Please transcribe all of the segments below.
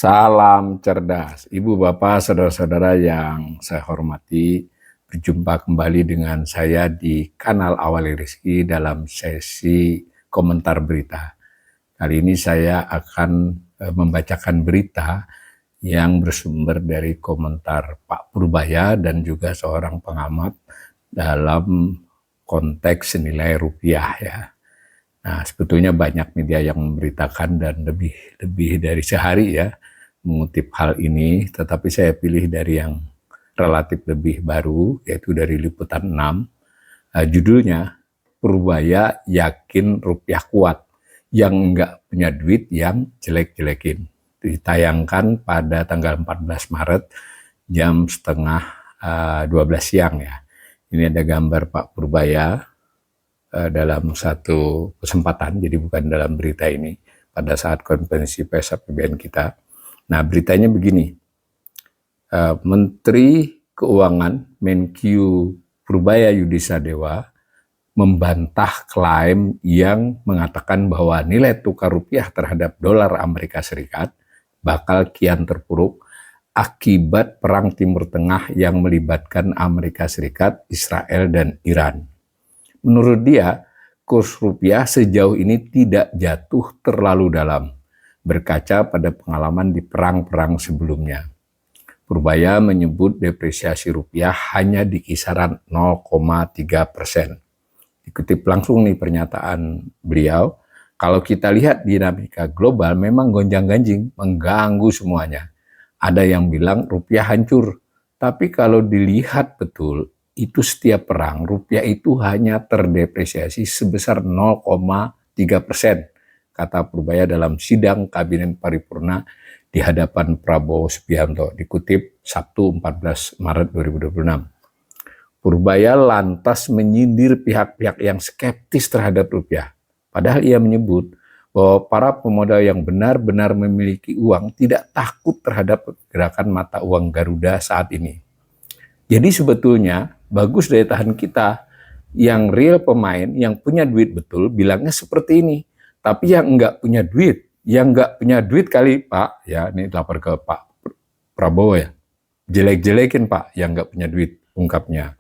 Salam cerdas, Ibu, Bapak, Saudara-saudara yang saya hormati. Berjumpa kembali dengan saya di kanal Awali Rizki dalam sesi komentar berita. Kali ini saya akan membacakan berita yang bersumber dari komentar Pak Purbaya dan juga seorang pengamat dalam konteks nilai rupiah ya. Nah, sebetulnya banyak media yang memberitakan dan lebih dari sehari ya mengutip hal ini, tetapi saya pilih dari yang relatif lebih baru, yaitu dari Liputan 6. Judulnya, Purbaya yakin rupiah kuat, yang enggak punya duit yang jelek-jelekin. Ditayangkan pada tanggal 14 Maret jam setengah 12 siang ya. Ini ada gambar Pak Purbaya dalam satu kesempatan, jadi bukan dalam berita ini, pada saat konferensi pers APBN kita. Nah, beritanya begini, Menteri Keuangan Menkyu Purbaya Yudisadewa membantah klaim yang mengatakan bahwa nilai tukar rupiah terhadap dolar Amerika Serikat bakal kian terpuruk akibat perang Timur Tengah yang melibatkan Amerika Serikat, Israel, dan Iran. Menurut dia, kurs rupiah sejauh ini tidak jatuh terlalu dalam, berkaca pada pengalaman di perang-perang sebelumnya. Purbaya menyebut depresiasi rupiah hanya di kisaran 0,3%. Dikutip langsung nih pernyataan beliau, kalau kita lihat dinamika global memang gonjang-ganjing, mengganggu semuanya. Ada yang bilang rupiah hancur, tapi kalau dilihat betul, itu setiap perang rupiah itu hanya terdepresiasi sebesar 0,3%, kata Purbaya dalam sidang Kabinet Paripurna di hadapan Prabowo Subianto, dikutip Sabtu 14 Maret 2026. Purbaya lantas menyindir pihak-pihak yang skeptis terhadap rupiah. Padahal ia menyebut bahwa para pemodal yang benar-benar memiliki uang tidak takut terhadap gerakan mata uang Garuda saat ini. Jadi sebetulnya bagus daya tahan kita yang real pemain, yang punya duit betul, bilangnya seperti ini. Tapi yang enggak punya duit kali Pak, ya ini lapor ke Pak Prabowo ya, jelek-jelekin Pak yang enggak punya duit, ungkapnya.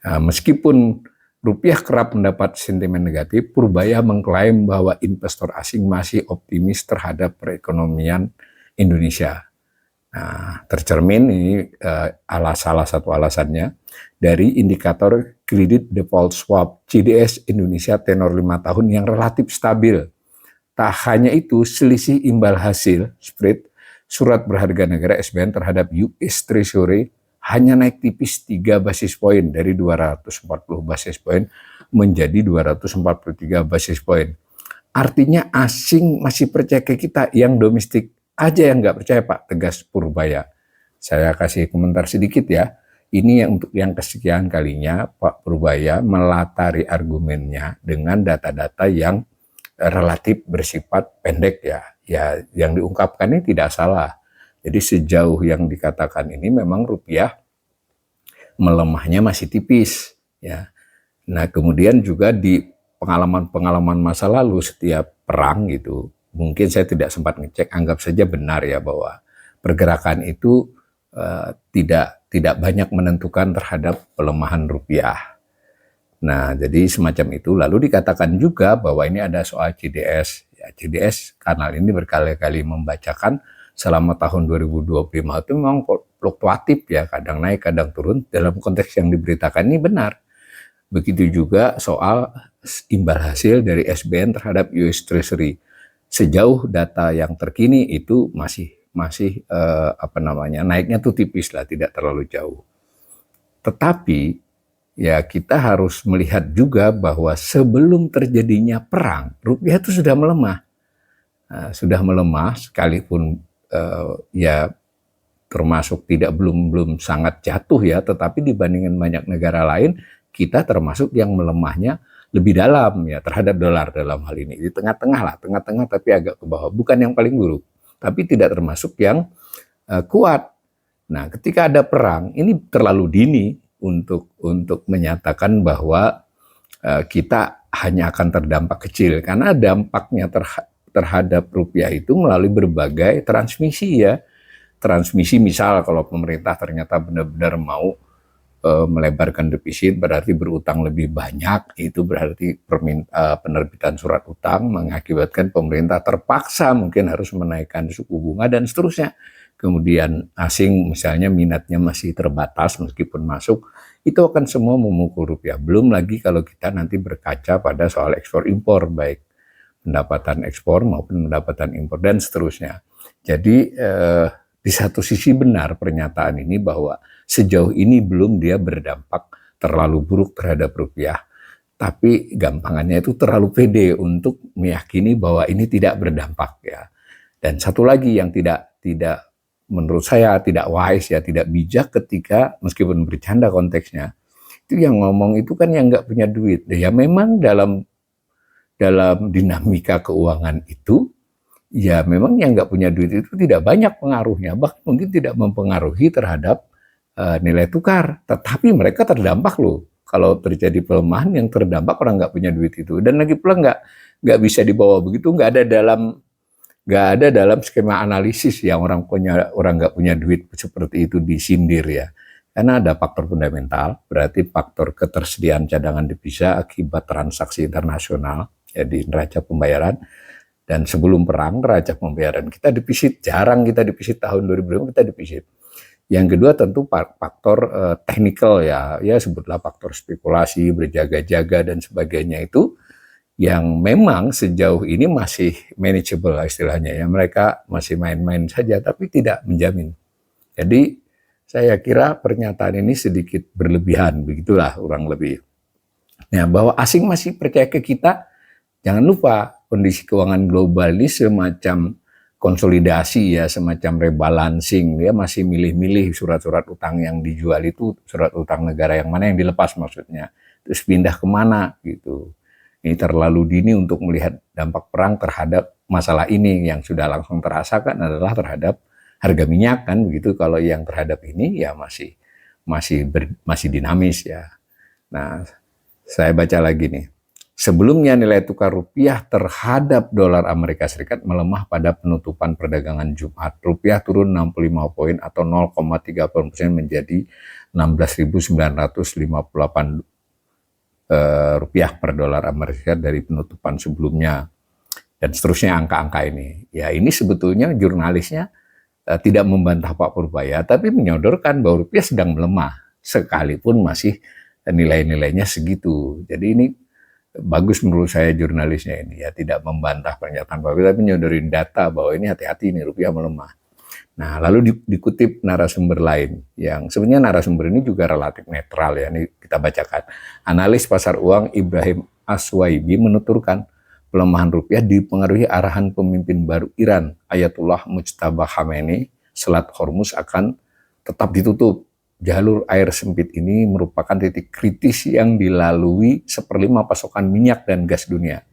Nah, meskipun rupiah kerap mendapat sentimen negatif, Purbaya mengklaim bahwa investor asing masih optimis terhadap perekonomian Indonesia. Nah, tercermin ini salah satu alasannya dari indikator Credit Default Swap CDS Indonesia tenor 5 tahun yang relatif stabil. Tak hanya itu, selisih imbal hasil spread surat berharga negara SBN terhadap US Treasury hanya naik tipis 3 basis poin dari 240 basis poin menjadi 243 basis poin. Artinya asing masih percaya ke kita, yang domestik aja yang nggak percaya Pak, tegas Purbaya. Saya kasih komentar sedikit ya. Ini yang untuk yang kesekian kalinya Pak Purbaya melatari argumennya dengan data-data yang relatif bersifat pendek ya. Ya, yang diungkapkan ini tidak salah. Jadi sejauh yang dikatakan ini memang rupiah melemahnya masih tipis ya. Nah, kemudian juga di pengalaman-pengalaman masa lalu setiap perang gitu, mungkin saya tidak sempat ngecek, anggap saja benar ya bahwa pergerakan itu tidak banyak menentukan terhadap pelemahan rupiah. Nah, jadi semacam itu. Lalu dikatakan juga bahwa ini ada soal CDS. Ya, CDS kanal ini berkali-kali membacakan selama tahun 2025 itu memang fluktuatif ya, kadang naik, kadang turun. Dalam konteks yang diberitakan ini benar. Begitu juga soal imbal hasil dari SBN terhadap US Treasury. Sejauh data yang terkini itu masih naiknya tuh tipis lah, tidak terlalu jauh. Tetapi ya kita harus melihat juga bahwa sebelum terjadinya perang, rupiah itu sudah melemah. Sudah melemah sekalipun ya termasuk belum sangat jatuh ya, tetapi dibandingkan banyak negara lain, kita termasuk yang melemahnya lebih dalam ya terhadap dolar dalam hal ini. Di tengah-tengah tapi agak ke bawah. Bukan yang paling buruk, tapi tidak termasuk yang kuat. Nah, ketika ada perang, ini terlalu dini untuk menyatakan bahwa kita hanya akan terdampak kecil, karena dampaknya terhadap rupiah itu melalui berbagai transmisi ya. Transmisi misal kalau pemerintah ternyata benar-benar mau melebarkan defisit, berarti berutang lebih banyak, itu berarti penerbitan surat utang mengakibatkan pemerintah terpaksa mungkin harus menaikkan suku bunga dan seterusnya. Kemudian asing misalnya minatnya masih terbatas meskipun masuk, itu akan semua memukul rupiah. Belum lagi kalau kita nanti berkaca pada soal ekspor impor, baik pendapatan ekspor maupun pendapatan impor dan seterusnya. Jadi di satu sisi benar pernyataan ini bahwa sejauh ini belum dia berdampak terlalu buruk terhadap rupiah, tapi gampangannya itu terlalu pede untuk meyakini bahwa ini tidak berdampak ya. Dan satu lagi yang tidak menurut saya tidak wise ya, tidak bijak ketika meskipun bercanda konteksnya, itu yang ngomong itu kan yang nggak punya duit. Ya memang dalam dinamika keuangan itu, ya memang yang nggak punya duit itu tidak banyak pengaruhnya, bahkan mungkin tidak mempengaruhi terhadap nilai tukar. Tetapi mereka terdampak loh. Kalau terjadi pelemahan yang terdampak orang nggak punya duit itu. Dan lagi pula nggak bisa dibawa begitu, nggak ada dalam skema analisis yang orang nggak punya duit seperti itu disindir ya. Karena ada faktor fundamental, berarti faktor ketersediaan cadangan devisa akibat transaksi internasional, jadi neraca pembayaran. Dan sebelum perang, neraca pembayaran kita defisit, jarang kita defisit, tahun 2005 kita defisit. Yang kedua tentu faktor teknikal ya sebutlah faktor spekulasi, berjaga-jaga dan sebagainya itu yang memang sejauh ini masih manageable istilahnya ya, mereka masih main-main saja tapi tidak menjamin. Jadi saya kira pernyataan ini sedikit berlebihan, begitulah kurang lebih. Nah, bahwa asing masih percaya ke kita, jangan lupa kondisi keuangan global ini semacam konsolidasi ya, semacam rebalancing. Dia masih milih-milih surat-surat utang yang dijual itu, surat utang negara yang mana yang dilepas maksudnya. Terus pindah kemana gitu. Ini terlalu dini untuk melihat dampak perang terhadap masalah ini. Yang sudah langsung terasakan adalah terhadap harga minyak kan begitu. Kalau yang terhadap ini ya masih dinamis ya. Nah, saya baca lagi nih. Sebelumnya nilai tukar rupiah terhadap dolar Amerika Serikat melemah pada penutupan perdagangan Jumat. Rupiah turun 65 poin atau 0,30% menjadi 16.958 rupiah per dolar Amerika dari penutupan sebelumnya. Dan seterusnya angka-angka ini. Ya ini sebetulnya jurnalisnya tidak membantah Pak Purbaya, tapi menyodorkan bahwa rupiah sedang melemah, sekalipun masih nilai-nilainya segitu. Jadi ini bagus menurut saya jurnalisnya ini ya, tidak membantah pernyataan Pak Purbaya, tapi nyodorin data bahwa ini hati-hati ini rupiah melemah. Nah lalu dikutip narasumber lain yang sebenarnya narasumber ini juga relatif netral ya, ini kita bacakan. Analis pasar uang Ibrahim Aswaibi menuturkan pelemahan rupiah dipengaruhi arahan pemimpin baru Iran, Ayatullah Mujtaba Khamenei, Selat Hormuz akan tetap ditutup. Jalur air sempit ini merupakan titik kritis yang dilalui 1/5 pasokan minyak dan gas dunia.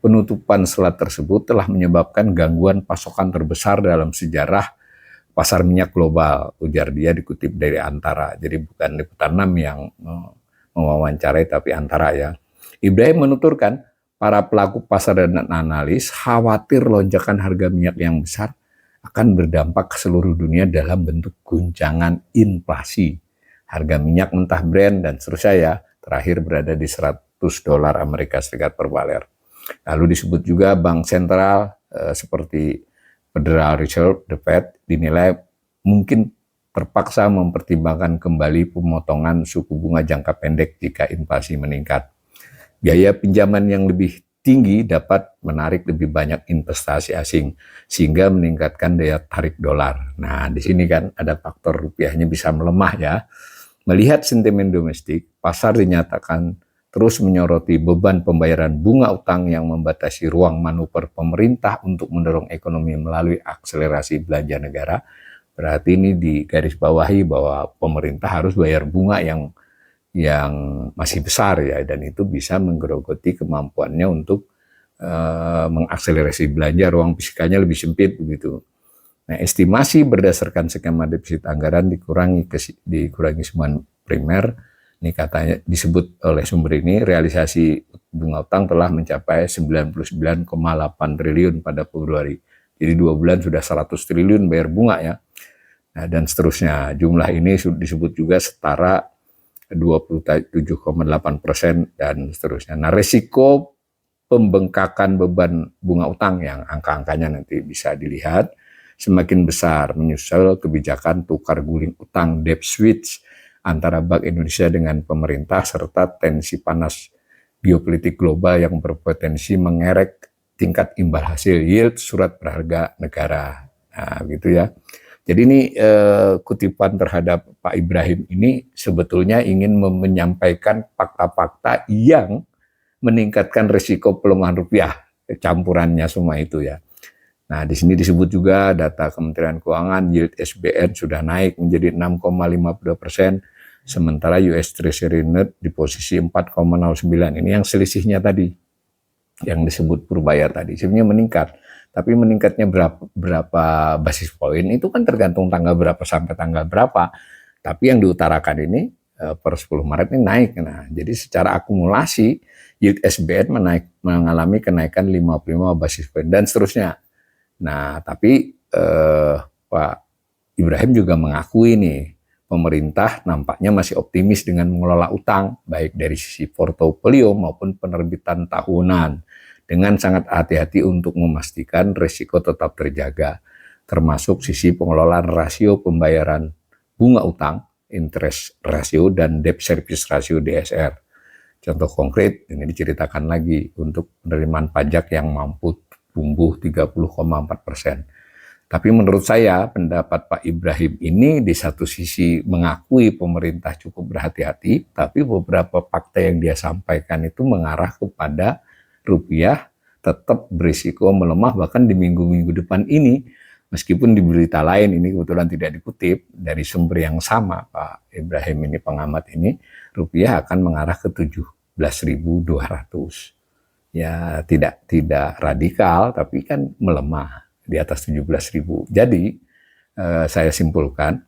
Penutupan selat tersebut telah menyebabkan gangguan pasokan terbesar dalam sejarah pasar minyak global, ujar dia dikutip dari Antara. Jadi bukan Liputan 6 yang mewawancarai tapi Antara ya. Ibrahim menuturkan, para pelaku pasar dan analis khawatir lonjakan harga minyak yang besar akan berdampak ke seluruh dunia dalam bentuk guncangan inflasi. Harga minyak mentah Brent dan seterusnya ya, terakhir berada di $100 Amerika Serikat per barel. Lalu disebut juga bank sentral seperti Federal Reserve, the Fed, dinilai mungkin terpaksa mempertimbangkan kembali pemotongan suku bunga jangka pendek jika inflasi meningkat. Biaya pinjaman yang lebih tinggi dapat menarik lebih banyak investasi asing sehingga meningkatkan daya tarik dolar. Nah, di sini kan ada faktor rupiahnya bisa melemah ya. Melihat sentimen domestik, pasar dinyatakan terus menyoroti beban pembayaran bunga utang yang membatasi ruang manuver pemerintah untuk mendorong ekonomi melalui akselerasi belanja negara. Berarti ini digarisbawahi bahwa pemerintah harus bayar bunga yang masih besar ya, dan itu bisa menggerogoti kemampuannya untuk mengakselerasi belanja, ruang fiskalnya lebih sempit begitu. Nah, estimasi berdasarkan skema defisit anggaran dikurangi sumbangan primer Ini katanya disebut oleh sumber ini realisasi bunga utang telah mencapai 99,8 triliun pada Februari. Jadi 2 bulan sudah 100 triliun bayar bunga ya. Nah, dan seterusnya. Jumlah ini disebut juga setara 27,8% dan seterusnya. Nah, resiko pembengkakan beban bunga utang yang angka-angkanya nanti bisa dilihat semakin besar menyusul kebijakan tukar guling utang debt switch antara Bank Indonesia dengan pemerintah serta tensi panas geopolitik global yang berpotensi mengerek tingkat imbal hasil yield surat berharga negara. Nah, gitu ya. Jadi ini kutipan terhadap Pak Ibrahim ini sebetulnya ingin menyampaikan fakta-fakta yang meningkatkan risiko pelemahan rupiah, campurannya semua itu ya. Nah, di sini disebut juga data Kementerian Keuangan, yield SBN sudah naik menjadi 6,52%, sementara US Treasury Note di posisi 4,09. Ini yang selisihnya tadi, yang disebut Purbaya tadi, sebenarnya meningkat. Tapi meningkatnya berapa basis poin itu kan tergantung tanggal berapa sampai tanggal berapa. Tapi yang diutarakan ini per 10 Maret ini naik. Nah, jadi secara akumulasi yield SBN mengalami kenaikan 55 basis poin dan seterusnya. Nah, tapi Pak Ibrahim juga mengakui nih, pemerintah nampaknya masih optimis dengan mengelola utang, baik dari sisi portofolio maupun penerbitan tahunan, dengan sangat hati-hati untuk memastikan risiko tetap terjaga, termasuk sisi pengelolaan rasio pembayaran bunga utang, interest ratio, dan debt service ratio DSR. Contoh konkret, ini diceritakan lagi untuk penerimaan pajak yang mampu tumbuh 30,4%. Tapi menurut saya pendapat Pak Ibrahim ini di satu sisi mengakui pemerintah cukup berhati-hati, tapi beberapa fakta yang dia sampaikan itu mengarah kepada rupiah tetap berisiko melemah bahkan di minggu-minggu depan ini. Meskipun di berita lain ini kebetulan tidak dikutip dari sumber yang sama, Pak Ibrahim ini pengamat ini, rupiah akan mengarah ke 17.200. Ya tidak radikal tapi kan melemah di atas 17.000. Jadi saya simpulkan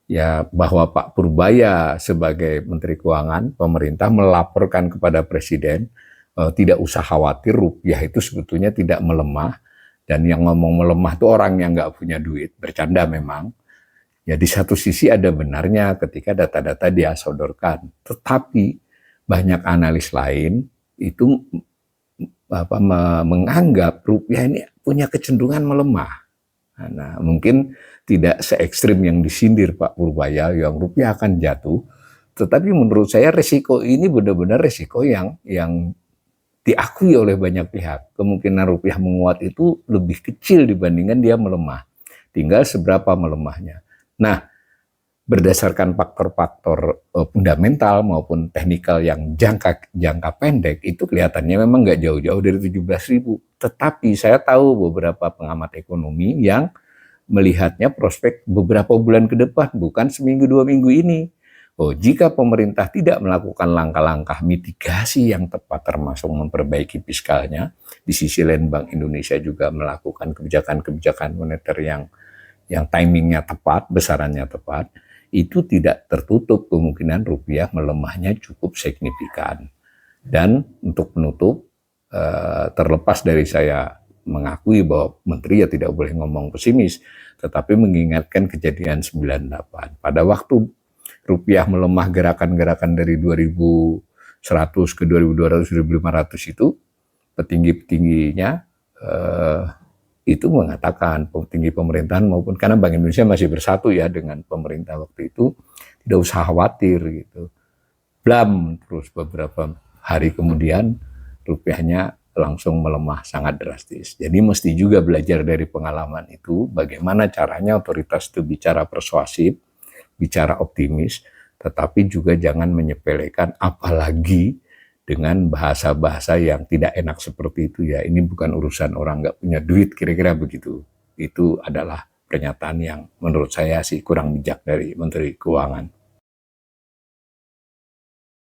ya bahwa Pak Purbaya sebagai Menteri Keuangan pemerintah melaporkan kepada Presiden tidak usah khawatir rupiah itu sebetulnya tidak melemah, dan yang ngomong melemah itu orang yang nggak punya duit, bercanda memang. Ya di satu sisi ada benarnya ketika data-data dia sodorkan, tetapi banyak analis lain itu menganggap rupiah ini punya kecenderungan melemah. Nah, mungkin tidak se ekstrim yang disindir Pak Purbaya yang rupiah akan jatuh, tetapi menurut saya resiko ini benar-benar resiko yang diakui oleh banyak pihak. Kemungkinan rupiah menguat itu lebih kecil dibandingkan dia melemah. Tinggal seberapa melemahnya. Nah, berdasarkan faktor-faktor fundamental maupun teknikal yang jangka pendek itu kelihatannya memang nggak jauh-jauh dari 17.000. Tetapi saya tahu beberapa pengamat ekonomi yang melihatnya prospek beberapa bulan ke depan, bukan seminggu 2 minggu ini. Oh, jika pemerintah tidak melakukan langkah-langkah mitigasi yang tepat termasuk memperbaiki fiskalnya, di sisi lain Bank Indonesia juga melakukan kebijakan-kebijakan moneter yang timingnya tepat, besarannya tepat, itu tidak tertutup kemungkinan rupiah melemahnya cukup signifikan. Dan untuk penutup, terlepas dari saya mengakui bahwa menteri ya tidak boleh ngomong pesimis, tetapi mengingatkan kejadian 98. Pada waktu rupiah melemah gerakan-gerakan dari 2.100 ke 2.200, 2.500 itu, petinggi-petingginya itu mengatakan, petinggi pemerintahan maupun karena Bank Indonesia masih bersatu ya dengan pemerintah waktu itu, tidak usah khawatir gitu. Blam, terus beberapa hari kemudian rupiahnya langsung melemah sangat drastis. Jadi mesti juga belajar dari pengalaman itu, bagaimana caranya otoritas itu bicara persuasif, bicara optimis, tetapi juga jangan menyepelekan, apalagi dengan bahasa-bahasa yang tidak enak seperti itu ya. Ini bukan urusan orang nggak punya duit, kira-kira begitu. Itu adalah pernyataan yang menurut saya sih kurang bijak dari Menteri Keuangan.